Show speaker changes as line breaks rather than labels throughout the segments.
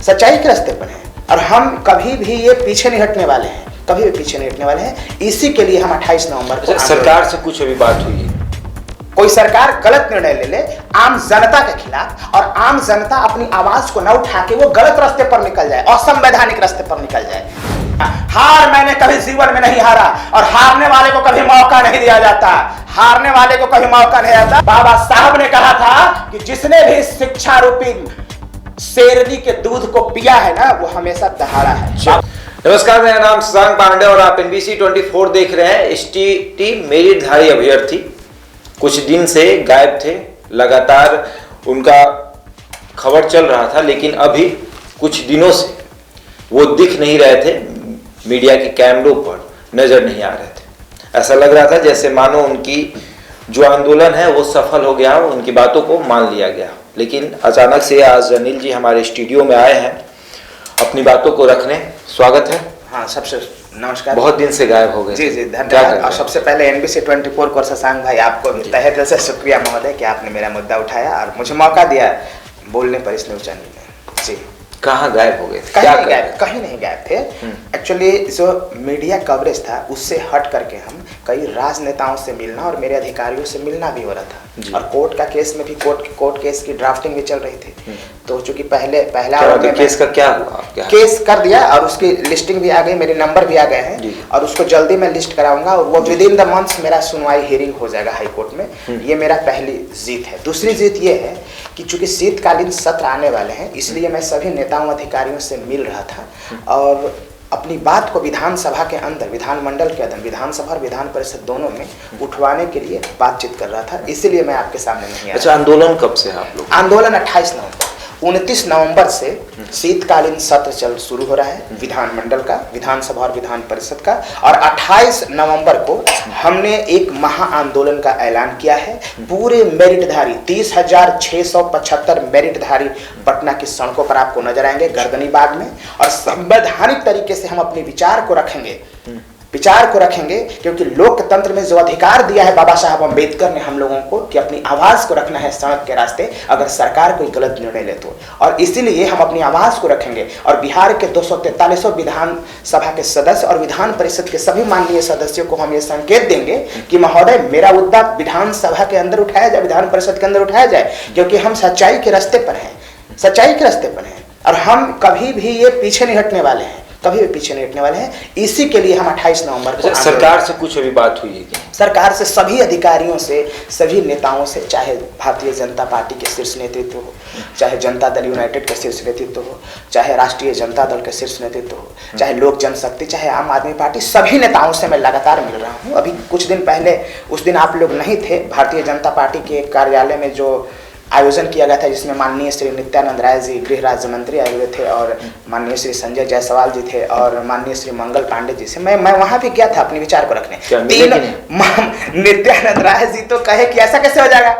सच्चाई के रास्ते पर हैं और हम कभी भी ये पीछे नहीं हटने वाले हैं, कभी भी पीछे नहीं हटने वाले हैं। इसी के लिए हम 28 नवंबर को
सरकार से कुछ अभी बात हुई है?
कोई सरकार गलत निर्णय ले ले आम जनता के खिलाफ और आम जनता अपनी आवाज को न उठा के वो गलत रास्ते पर निकल जाए, असंवैधानिक रास्ते पर निकल जाए। हार मैंने कभी जीवन में नहीं हारा और हारने वाले को कभी मौका नहीं दिया जाता, हारने वाले को कभी मौका नहीं आता। बाबा साहब ने कहा था कि जिसने भी शिक्षा रूपी शेरनी के दूध को पिया है ना, वो हमेशा दहाड़ा है।
नमस्कार, मेरा नाम शशांक पांडे और आप NBC 24 देख रहे हैं। STT मेरिटधारी अभ्यर्थी कुछ दिन से गायब थे, लगातार उनका खबर चल रहा था, लेकिन अभी कुछ दिनों से वो दिख नहीं रहे थे, मीडिया के कैमरों पर नजर नहीं आ रहे थे। ऐसा लग रहा था जैसे मानो उनकी जो आंदोलन है वो सफल हो गया, उनकी बातों को मान लिया गया। लेकिन अचानक से आज अनिल जी हमारे स्टूडियो में आए हैं अपनी बातों को रखने। स्वागत है।
हाँ, सबसे नमस्कार।
बहुत दिन से गायब हो गए।
जी जी, धन्यवाद। और सबसे पहले NBC 24 को शशांक भाई आपको भी तहे दिल से शुक्रिया महोदय कि आपने मेरा मुद्दा उठाया और मुझे मौका दिया बोलने पर इस न्यूज़ चैनल में। जी,
कहाँ गायब हो गए थे?
कहीं नहीं गायब थे। एक्चुअली जो मीडिया कवरेज था उससे हट करके हम कई राजनेताओं से मिलना और मेरे अधिकारियों से मिलना भी हो रहा था और कोर्ट का केस में भी कोर्ट केस की ड्राफ्टिंग भी चल रही थी। तो चूंकि पहला
केस का क्या हुआ?
केस कर दिया और उसकी लिस्टिंग भी आ गई, मेरे नंबर भी आ गए हैं और उसको जल्दी मैं लिस्ट कराऊंगा और वो विद इन द मंथ मेरा सुनवाई हियरिंग हो जाएगा हाई कोर्ट में। ये मेरा पहली जीत है। दूसरी जीत ये है कि चूंकि शीतकालीन सत्र आने वाले हैं, इसलिए मैं सभी नेताओं अधिकारियों से मिल रहा था और अपनी बात को विधानसभा के अंदर, विधानमंडल के अंदर, विधानसभा और विधान परिषद दोनों में उठवाने के लिए बातचीत कर रहा था। इसीलिए मैं आपके सामने नहीं आया।
अच्छा, आंदोलन कब से है आप लोग?
आंदोलन 28 नवंबर, 29 नवंबर से शीतकालीन सत्र शुरू हो रहा है विधानमंडल का, विधानसभा और विधान परिषद का, और 28 नवंबर को हमने एक महा आंदोलन का ऐलान किया है। पूरे मेरिटधारी 30,675 मेरिटधारी पटना की सड़कों पर आपको नजर आएंगे, गर्दनी बाग में, और संवैधानिक तरीके से हम अपने विचार को रखेंगे क्योंकि लोकतंत्र में जो अधिकार दिया है बाबा साहब अम्बेडकर ने हम लोगों को कि अपनी आवाज को रखना है सड़क के रास्ते, अगर सरकार कोई गलत निर्णय ले तो, और इसीलिए हम अपनी आवाज को रखेंगे। और बिहार के 243 विधानसभा के सदस्य और विधान परिषद के सभी माननीय सदस्यों को हम ये संकेत देंगे कि महोदय, मेरा मुद्दा विधानसभा के अंदर उठाया जाए, विधान परिषद के अंदर उठाया जाए, क्योंकि हम सच्चाई के रास्ते पर हैं, सच्चाई के रास्ते पर हैं और हम कभी भी ये पीछे नहीं हटने वाले हैं, कभी भी पीछे नहीं हटने वाले हैं। इसी के लिए हम 28 नवंबर को
सरकार से कुछ अभी बात हुई है क्या?
सरकार से सभी अधिकारियों से, सभी नेताओं से, चाहे भारतीय जनता पार्टी के शीर्ष नेतृत्व हो, चाहे जनता दल यूनाइटेड के शीर्ष नेतृत्व हो, चाहे राष्ट्रीय जनता दल के शीर्ष नेतृत्व हो, चाहे लोक जनशक्ति, चाहे आम आदमी पार्टी, सभी नेताओं से मैं लगातार मिल रहा हूँ। अभी कुछ दिन पहले, उस दिन आप लोग नहीं थे, भारतीय जनता पार्टी के कार्यालय में जो आयोजन किया गया था जिसमें माननीय श्री नित्यानंद राय जी गृह राज्य मंत्री आए हुए थे और माननीय श्री संजय जायसवाल जी थे और माननीय श्री मंगल पांडे जी से मैं वहां भी गया था अपने विचार को रखने। नित्यानंद राय जी तो कहे कि ऐसा कैसे हो जाएगा,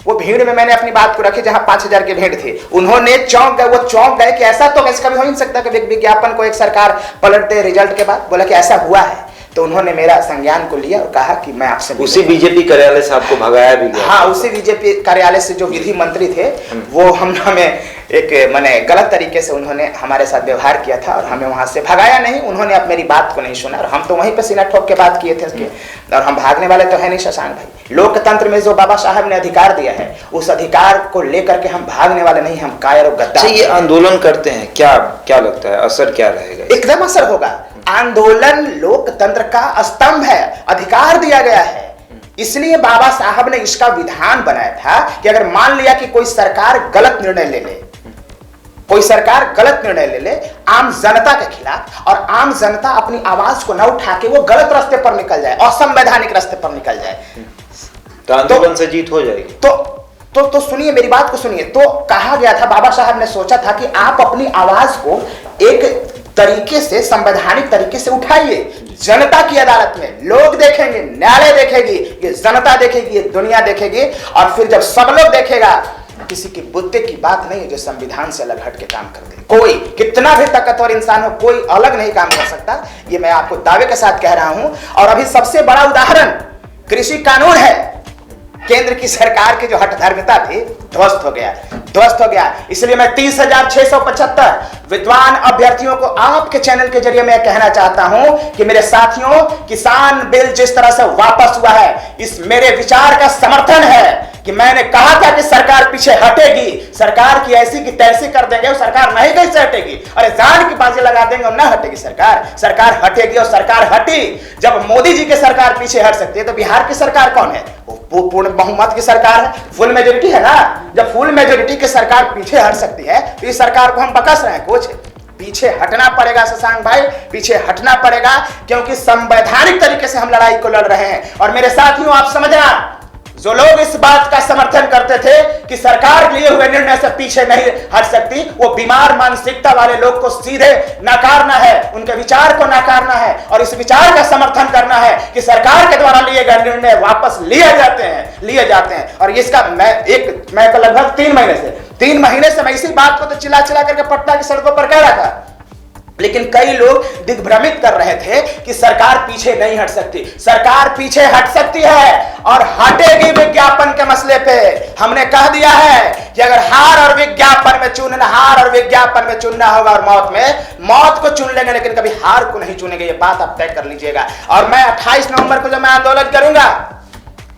वो भीड़ में मैंने अपनी बात को रखी जहां 5,000 की भीड़ थी, उन्होंने वो चौंक गए कि ऐसा तो कभी हो ही नहीं सकता कि विज्ञापन को एक सरकार पलट दे रिजल्ट के बाद। बोला कि ऐसा हुआ है, तो उन्होंने मेरा संज्ञान को लिया और कहा कि मैं आपसे
उसी बीजेपी कार्यालय से आपको भगाया भी गया?
हाँ, उसी बीजेपी कार्यालय से जो विधि मंत्री थे वो हमें एक माने गलत तरीके से उन्होंने हमारे साथ व्यवहार किया था और हमें वहां से भगाया नहीं। उन्होंने अब मेरी बात को नहीं सुना और हम तो वहीं पे सीना ठोक के बात किए थे और हम भागने वाले तो है नहीं शशांक भाई। लोकतंत्र में जो बाबा साहब ने अधिकार दिया है उस अधिकार को लेकर के हम भागने वाले नहीं, हम कायर और गद्दार।
ये आंदोलन करते हैं, क्या लगता है असर क्या रहेगा?
एकदम असर होगा। आंदोलन लोकतंत्र का स्तंभ है, अधिकार दिया गया है, इसलिए बाबा साहब ने इसका विधान बनाया था कि अगर मान लिया कि कोई सरकार गलत निर्णय ले ले, कोई सरकार गलत निर्णय ले ले आम जनता के खिलाफ और आम जनता अपनी आवाज को न उठा के वो गलत रास्ते पर निकल जाए, असंवैधानिक रास्ते पर निकल जाए,
तो आंदोलन से जीत हो जाएगी।
तो सुनिए, मेरी बात को सुनिए। तो कहा गया था, बाबा साहब ने सोचा था कि आप अपनी आवाज को एक तरीके से, संवैधानिक तरीके से उठाइए, जनता की अदालत में लोग देखेंगे, न्यायालय देखेगी, ये जनता देखेगी, ये दुनिया देखेगी, और फिर जब सब लोग देखेगा, किसी की बुद्धि की बात नहीं है जो संविधान से अलग हट के काम कर दे। कोई कितना भी ताकतवर इंसान हो, कोई अलग नहीं काम कर सकता, ये मैं आपको दावे के साथ कह रहा हूं। और अभी सबसे बड़ा उदाहरण कृषि कानून है। केंद्र की सरकार की जो हठधर्मिता थी ध्वस्त हो गया। ध्वस्त हो गया। इसलिए मैं 30,675 विद्वान अभ्यर्थियों को आपके चैनल के जरिए मैं कहना चाहता हूं कि मेरे साथियों, किसान बिल जिस तरह से वापस हुआ है, इस मेरे विचार का समर्थन है कि मैंने कहा था कि सरकार पीछे हटेगी, सरकार की ऐसी की तैसी कर देंगे, वो सरकार नहीं कैसे हटेगी, अरे जान की बाजी लगा देंगे और ना हटेगी सरकार, सरकार हटेगी। और सरकार हटी। जब मोदी जी की सरकार पीछे हट सकती है तो बिहार की सरकार कौन है? वो पूर्ण बहुमत की सरकार है, फुल मेजोरिटी है ना। जब फुल मेजोरिटी की सरकार पीछे हट सकती है तो इस सरकार को हम बकस रहे हैं। कुछ पीछे हटना पड़ेगा शशांक भाई, पीछे हटना पड़ेगा, क्योंकि संवैधानिक तरीके से हम लड़ाई को लड़ रहे हैं। और मेरे साथियों, आप समझना, जो लोग इस बात का समर्थन करते थे कि सरकार लिए हुए निर्णय से पीछे नहीं हट सकती, वो बीमार मानसिकता वाले लोग को सीधे नकारना है, उनके विचार को नकारना है और इस विचार का समर्थन करना है कि सरकार के द्वारा लिए गए निर्णय वापस लिए जाते हैं। और इसका मैं तो लगभग 3 महीने से मैं इसी बात को तो चिल्ला करके पटना की सड़कों पर कह रहा था, लेकिन कई लोग दिग्भ्रमित कर रहे थे कि सरकार पीछे नहीं हट सकती। सरकार पीछे हट सकती है और हटेगी विज्ञापन के मसले पे। हमने कह दिया है कि अगर हार और विज्ञापन में चुनना होगा और मौत को चुन लेंगे, लेकिन कभी हार को नहीं चुनेंगे, ये बात आप तय कर लीजिएगा। और मैं 28 नवंबर को जब मैं आंदोलन करूंगा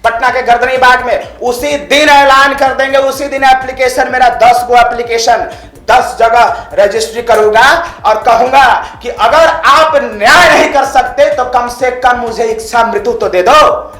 पटना के गर्दनी बाग में, उसी दिन ऐलान कर देंगे, उसी दिन एप्लीकेशन मेरा 10 गो एप्लीकेशन 10 जगह रजिस्ट्री करूंगा और कहूंगा कि अगर आप न्याय नहीं कर सकते तो कम से कम मुझे इच्छा मृत्यु तो दे दो,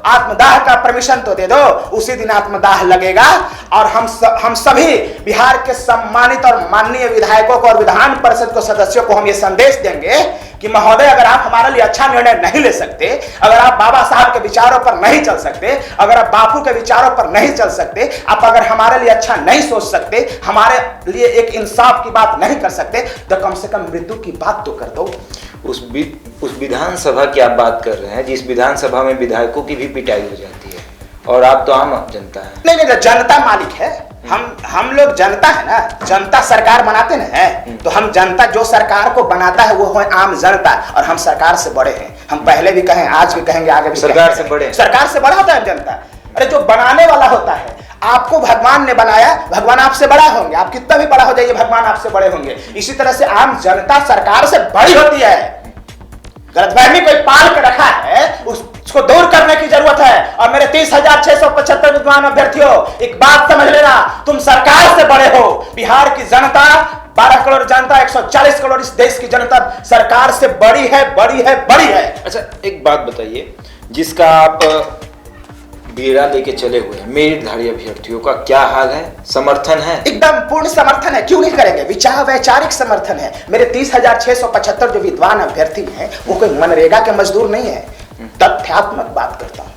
आत्मदाह का परमिशन तो दे दो। उसी दिन आत्मदाह लगेगा और हम सभी बिहार के सम्मानित और माननीय विधायकों को और विधान परिषद को सदस्यों को हम ये संदेश देंगे कि महोदय, अगर आप हमारे लिए अच्छा निर्णय नहीं ले सकते, अगर आप बाबा साहब के विचारों पर नहीं चल सकते, अगर आप बापू के विचारों पर नहीं चल सकते, आप अगर हमारे लिए अच्छा नहीं सोच सकते, हमारे लिए एक इंसाफ की बात नहीं कर सकते, तो कम से कम मृत्यु की बात तो कर दो।
उस विधानसभा की आप बात कर रहे हैं जिस विधानसभा में विधायकों की भी पिटाई हो जाती है, और आप तो आम जनता है।
नहीं, जनता मालिक है। हम लोग जनता है ना, जनता सरकार बनाते ना है, तो हम जनता जो सरकार को बनाता है वो है आम जनता, और हम सरकार से बड़े हैं। हम पहले भी कहें, आज भी कहेंगे, आगे भी
सरकार से
बड़ा होता है जनता। अरे जो बनाने वाला होता है, आपको भगवान ने बनाया, भगवान आपसे बड़ा होंगे, आप कितना भी बड़ा हो जाइए भगवान आपसे बड़े होंगे। इसी तरह से आम जनता सरकार से बड़ी होती है। गलतफहमी कोई पाल के रखा है, उसको दूर करने की जरूरत है। और मेरे 30,675 विद्वान अभ्यर्थियों, एक बात समझ लेना, तुम सरकार से बड़े हो। बिहार की जनता 12 करोड़ जनता, 140 करोड़ इस देश की जनता सरकार से बड़ी है।
अच्छा, एक बात बताइए, जिसका आप बीड़ा लेके चले हुए हैं, मेरिटधारी अभ्यर्थियों का क्या हाल है? समर्थन है?
एकदम पूर्ण समर्थन है, क्यों नहीं करेंगे? वैचारिक समर्थन है। मेरे 30,675 जो विद्वान अभ्यर्थी हैं वो कोई मनरेगा के मजदूर नहीं है। तथ्यात्मक बात करता हूं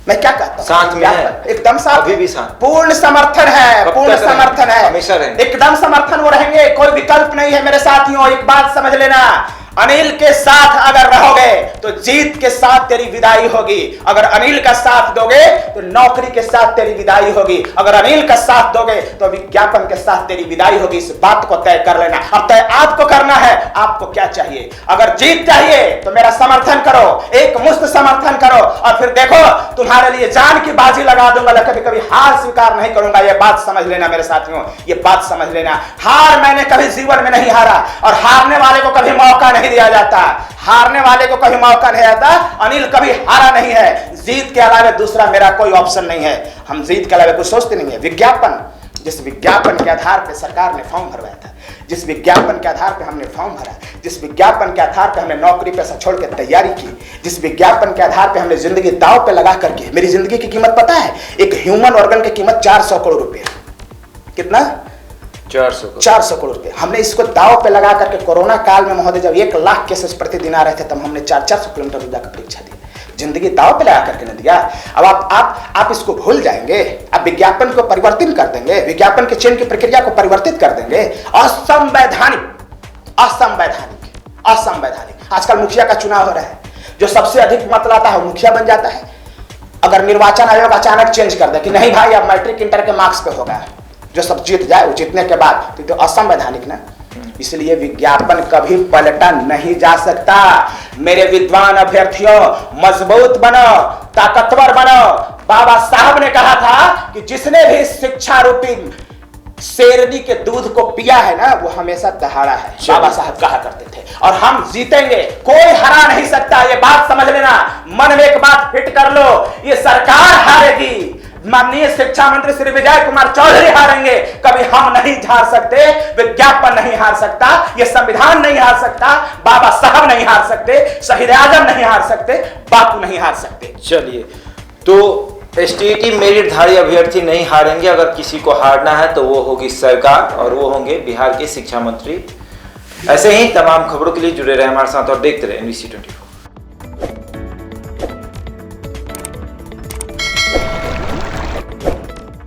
मैं क्या कहता हूं,
साथ में है,
एकदम साथ,
अभी भी साथ,
पूर्ण समर्थन है,
हमेशा रहेंगे,
एकदम समर्थन वो रहेंगे, कोई विकल्प नहीं है। मेरे साथियों, एक बात समझ लेना, अनिल के साथ अगर रहोगे तो जीत के साथ तेरी विदाई होगी। अगर अनिल का साथ दोगे तो नौकरी के साथ तेरी विदाई होगी। अगर अनिल का साथ दोगे तो विज्ञापन के साथ तेरी विदाई होगी। इस बात को तय कर लेना। अब तय आपको करना है, आपको क्या चाहिए। अगर जीत चाहिए तो मेरा समर्थन करो, एक मुश्त समर्थन करो, और फिर देखो तुम्हारे लिए जान की बाजी लगा दूंगा, कभी कभी हार स्वीकार नहीं करूंगा। ये बात समझ लेना मेरे साथियों, ये बात समझ लेना। हार मैंने कभी जीवन में नहीं हारा, और हारने वाले को कभी मौका नहीं दिया जाता। हारने वाले को कभी मौका नहीं आता। अनिल कभी हारा नहीं है। जीत के अलावा दूसरा मेरा कोई ऑप्शन नहीं है। हम जीत के अलावा कुछ सोचते नहीं है। विज्ञापन, जिस विज्ञापन के आधार पर सरकार ने फॉर्म भरवाया था, जिस विज्ञापन के आधार पर हमने फॉर्म भरा, जिस विज्ञापन के आधार पर हमने नौकरी पैसा छोड़ के तैयारी की, जिस विज्ञापन के आधार पर हमने जिंदगी दांव पे लगा करके, मेरी जिंदगी की कीमत पता है? एक ह्यूमन ऑर्गन की कीमत 400 करोड़ रुपए। कितना? 400 करोड़ रुपए। हमने इसको दाव पे लगा करके कोरोना काल में महोदय, जब 1 लाख केसेस प्रतिदिन आ रहे थे, तब हमने 400 किलोमीटर जाकर परीक्षा दी। जिंदगी दाव पे लगा करके न दिया। अब आप इसको भूल जाएंगे, आप विज्ञापन को परिवर्तित कर देंगे, विज्ञापन के चयन की प्रक्रिया को परिवर्तित कर देंगे। असंवैधानिक। आजकल मुखिया का चुनाव हो रहा है, जो सबसे अधिक मत लाता है मुखिया बन जाता है। अगर निर्वाचन आयोग अचानक चेंज कर दे कि नहीं भाई अब मैट्रिक इंटर के मार्क्स पे होगा, जो सब जीत जाए, वो जीतने के बाद तो असंवैधानिक ना। इसलिए विज्ञापन कभी पलटा नहीं जा सकता। मेरे विद्वान अभ्यर्थियों, मजबूत बनो, ताकतवर बनो। बाबा साहब ने कहा था कि जिसने भी शिक्षा रूपी शेरनी के दूध को पिया है ना, वो हमेशा दहाड़ा है, बाबा साहब कहा करते थे। और हम जीतेंगे, कोई हरा नहीं सकता, ये बात समझ लेना। मन में एक बात फिट कर लो, ये सरकार हारेगी, माननीय शिक्षा मंत्री श्री विजय कुमार चौधरी हारेंगे, कभी हम नहीं हार सकते, विज्ञापन नहीं हार सकता, ये संविधान नहीं हार सकता, बाबा साहब नहीं हार सकते, शहीद आजम नहीं हार सकते, बापू नहीं हार सकते।
चलिए, तो एसटीईटी मेरिटधारी अभ्यर्थी नहीं हारेंगे। अगर किसी को हारना है तो वो होगी सरकार और वो होंगे बिहार के शिक्षा मंत्री। ऐसे ही तमाम खबरों के लिए जुड़े रहे हमारे साथ और देखते रहे NBC 24।